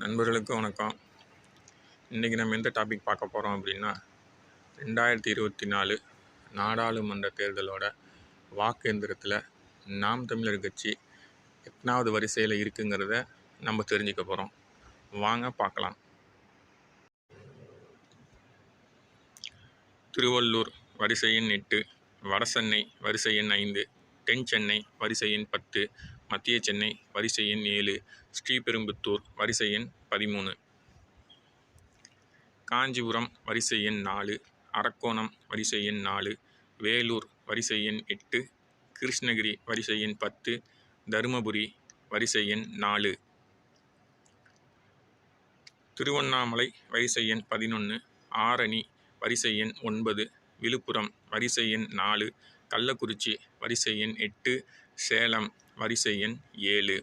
நண்பர்களுக்கு வணக்கம். இன்றைக்கி நம்ம எந்த டாபிக் பார்க்க போகிறோம் அப்படின்னா 2024 நாடாளுமன்ற தேர்தலோட வாக்கு எந்திரத்தில் நாம் தமிழர் கட்சி எத்தனாவது வரிசையில் இருக்குங்கிறத நம்ம தெரிஞ்சுக்க போகிறோம். வாங்க பார்க்கலாம். திருவள்ளூர் வரிசை எண் 8, வடசென்னை வரிசை எண் 5, தென் சென்னை வரிசை எண் 10, மத்திய சென்னை வரிசை எண் 7, ஸ்ரீபெரும்புத்தூர் வரிசை எண் 13, காஞ்சிபுரம் வரிசை எண் 4, அரக்கோணம் வரிசை எண் 4, வேலூர் வரிசை எண் 8, கிருஷ்ணகிரி வரிசை எண் 10, தருமபுரி வரிசை எண் 4, திருவண்ணாமலை வரிசை எண் 11, ஆரணி வரிசை எண் 9, விழுப்புரம் வரிசை எண் 4, கள்ளக்குறிச்சி வரிசை எண் 8, சேலம் வரிசை எண் 7,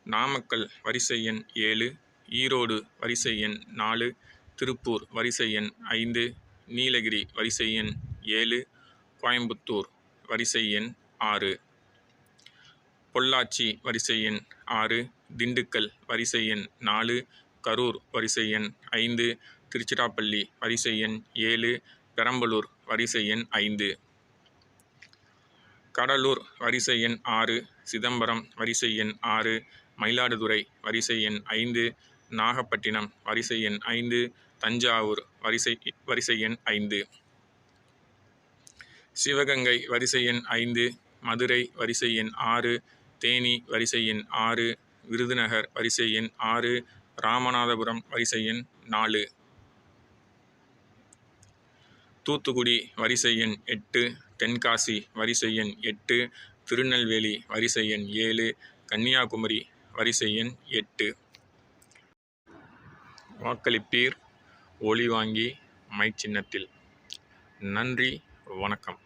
நாமக்கல் வரிசை எண் 7, ஈரோடு வரிசை எண் 4, திருப்பூர் வரிசை எண் 5, நீலகிரி வரிசை எண் 7, கோயம்புத்தூர் வரிசை எண் 6, பொள்ளாச்சி வரிசை எண் 6, திண்டுக்கல் வரிசை எண் 4, கரூர் வரிசை எண் 5, திருச்சிராப்பள்ளி வரிசை எண் 7, பெரம்பலூர் வரிசை எண் 5, கடலூர் வரிசை எண் 6, சிதம்பரம் வரிசை எண் 6, மயிலாடுதுறை வரிசை எண் 5, நாகப்பட்டினம் வரிசை எண் 5, தஞ்சாவூர் வரிசை எண் 5, சிவகங்கை வரிசை எண் 5, மதுரை வரிசை எண் 6, தேனி வரிசை எண் 6, விருதுநகர் வரிசை எண் 6, ராமநாதபுரம் வரிசை எண் 4, தூத்துக்குடி வரிசை எண் 8, தென்காசி வரிசை எண் 8, திருநெல்வேலி வரிசை எண் 7, கன்னியாகுமரி வரிசை எண் 8. வாக்களிப்பீர் ஒலி வாங்கி மை சின்னத்தில். நன்றி, வணக்கம்.